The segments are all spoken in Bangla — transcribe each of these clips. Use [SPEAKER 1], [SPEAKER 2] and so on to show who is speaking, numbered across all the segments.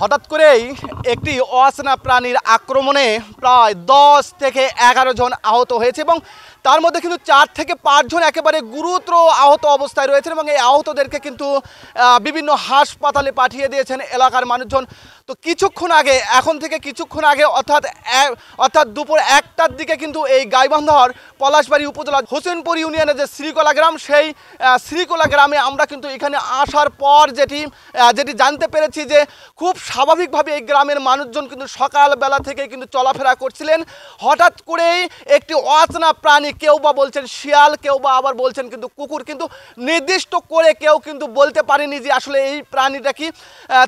[SPEAKER 1] হঠাৎ করেই একটি অচেনা প্রাণীর আক্রমণে প্রায় 10 থেকে 11 জন আহত হয়েছে এবং তার মধ্যে কিন্তু 4 থেকে 5 জন একেবারে গুরুতর আহত অবস্থায় রয়েছেন এবং এই আহতদেরকে কিন্তু বিভিন্ন হাসপাতালে পাঠিয়ে দিয়েছেন এলাকার মানুষজন। তো কিছুক্ষণ আগে, এখন থেকে কিছুক্ষণ আগে অর্থাৎ দুপুর 1টার দিকে কিন্তু এই গাইবান্ধার পলাশবাড়ি উপজেলা হোসেনপুর ইউনিয়নের যে শ্রীকলা গ্রাম, সেই শ্রীকলা গ্রামে আমরা কিন্তু এখানে আসার পর যেটি জানতে পেরেছি যে খুব স্বাভাবিকভাবে এই গ্রামের মানুষজন কিন্তু সকালবেলা থেকে কিন্তু চলাফেরা করছিলেন। হঠাৎ করেই একটি অচেনা প্রাণী, কেউ বা বলছেন শিয়াল, কেউ বা আবার বলছেন কিন্তু কুকুর, কিন্তু নির্দিষ্ট করে কেউ কিন্তু বলতে পারেনি যে আসলে এই প্রাণীটা কি।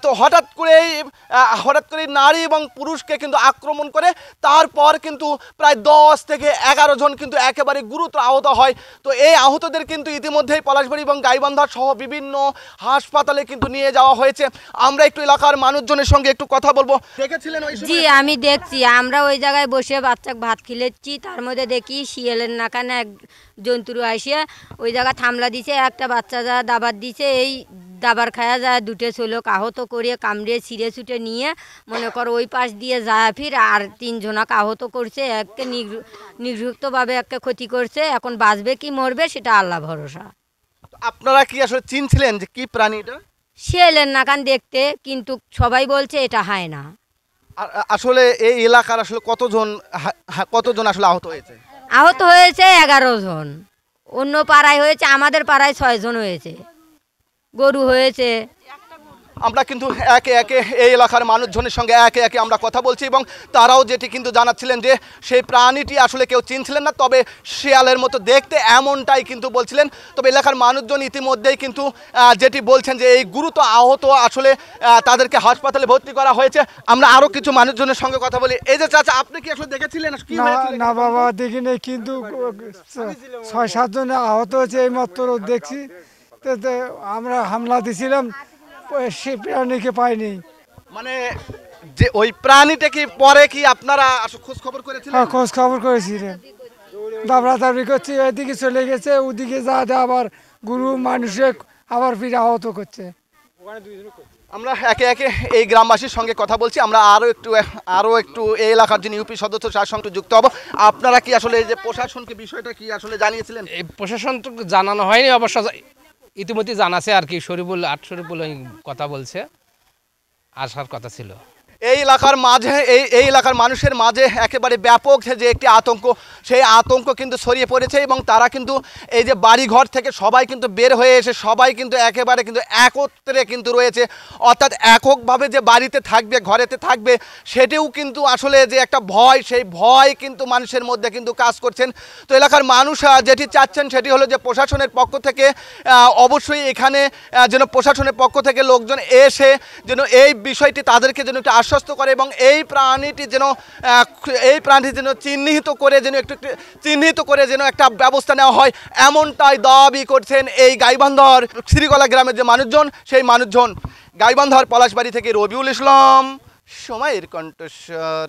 [SPEAKER 1] তো হঠাৎ করেই নারী এবং পুরুষকে কিন্তু আক্রমণ করে, তারপর কিন্তু প্রায় 10 থেকে 11 জন কিন্তু একেবারে গুরুতর আহত হয়। তো এই আহতদের কিন্তু ইতিমধ্যেই পলাশবাড়ি এবং গাইবান্ধা সহ বিভিন্ন হাসপাতালে কিন্তু নিয়ে যাওয়া হয়েছে। আমরা একটু এলাকার মানুষজনের সঙ্গে একটু কথা বলবো। দেখেছিলেন ওই সময়?
[SPEAKER 2] জি, আমি দেখছি। আমরা ওই জায়গায় বসে বাচ্চাকে ভাত খিলেছি, তার মধ্যে দেখি শিয়ালের নাকানে এক জন্তুর আসিয়া ওই জায়গা থামলা দিছে। একটা বাচ্চা যা দাবার দিছে, এই দাবার খায়া যায় দুটো ছোলক আহত করিয়ে কামড়িয়ে ছিঁড়ে ছুটে নিয়ে মনে করো ওই পাশ দিয়ে যায়, ফির আর 3 জনকে আহত করছে। একে নির্যুক্তভাবে একে ক্ষতি করছে। এখন বাঁচবে কি মরবে সেটা আল্লাহ ভরসা।
[SPEAKER 1] আপনারা কি আসলে চিনছিলেন যে কি প্রাণী এটা?
[SPEAKER 2] শিয়ালের নাকান দেখতে, কিন্তু সবাই বলছে এটা হয় না।
[SPEAKER 1] আসলে এই এলাকার আসলে কতজন আসলে আহত হয়েছে?
[SPEAKER 2] আহত হয়েছে 11 জন। অন্য পাড়ায় হয়েছে, আমাদের পাড়ায় 6 জন হয়েছে। গরু হয়েছে।
[SPEAKER 1] আমরা কিন্তু একে একে এই এলাকার মানুষজনের সঙ্গে একে একে আমরা কথা বলছি এবং তারাও যেটি কিন্তু জানাচ্ছিলেন যে সেই প্রাণীটি আসলে কেউ চিনছিলেন না, তবে শিয়ালের মতো দেখতে এমনটাই কিন্তু বলছিলেন। তবে এলাকার মানুষজন ইতিমধ্যেই কিন্তু যেটি বলছেন যে এই গুরুতর আহত আসলে তাদেরকে হাসপাতালে ভর্তি করা হয়েছে। আমরা আরও কিছু মানুষজনের সঙ্গে কথা বলি। এই যে চাচা, আপনি কি আসলে দেখেছিলেন?
[SPEAKER 3] না বাবা, দেখিনি, কিন্তু 6-7 জন আহত হয়েছে এই মাত্র দেখছি। আমরা হামলা দিছিলাম, সে প্রাণীকে পাইনি।
[SPEAKER 1] মানে যে ওই প্রাণীটা কি পরে কি আপনারা খোঁজ খবর করেছিলেন?
[SPEAKER 3] হ্যাঁ, খোঁজ খবর করেছি রে। দাবড়াদাবড়ি করছি, এদিকে চলে গেছে, ওদিকে যা আবার গুরু মানুষে আবার ফিরে আহত করছে।
[SPEAKER 1] আমরা একে একে এই গ্রামবাসীর সঙ্গে কথা বলছি। আমরা আরও একটু এই এলাকার যিনি ইউপি সদস্য তার সঙ্গে যুক্ত হব। আপনারা কি আসলে এই যে প্রশাসনকে বিষয়টা কি আসলে জানিয়েছিলেন?
[SPEAKER 4] এই প্রশাসন তো জানানো হয়নি, অবশ্য ইতিমধ্যে জানাছে আর কি। শরীফুল কথা বলছে, আসার কথা ছিল।
[SPEAKER 1] এই এলাকার মানুষের মাঝে একেবারে ব্যাপক যে একটি আতঙ্ক, সেই আতঙ্ক কিন্তু ছড়িয়ে পড়েছে এবং তারা কিন্তু এই যে বাড়িঘর থেকে সবাই কিন্তু বের হয়ে এসে সবাই কিন্তু একেবারে কিন্তু একত্রে কিন্তু রয়েছে। অর্থাৎ এককভাবে যে বাড়িতে থাকবে, ঘরেতে থাকবে, সেটিও কিন্তু আসলে যে একটা ভয়, সেই ভয় কিন্তু মানুষের মধ্যে কিন্তু কাজ করছেন। তো এলাকার মানুষ যেটি চাচ্ছেন সেটি হলো যে প্রশাসনের পক্ষ থেকে অবশ্যই এখানে যেন প্রশাসনের পক্ষ থেকে লোকজন এসে যেন এই বিষয়টি তাদেরকে যেন একটু আশ্বস্ত করে এবং এই প্রাণীটি যেন চিহ্নিত করে যেন একটা ব্যবস্থা নেওয়া হয়, এমনটাই দাবি করছেন এই গাইবান্ধার শ্রীকলা গ্রামের যে মানুষজন, সেই মানুষজন। গাইবান্ধার পলাশবাড়ি থেকে রবিউল ইসলাম, সময়ের কণ্ঠস্বর।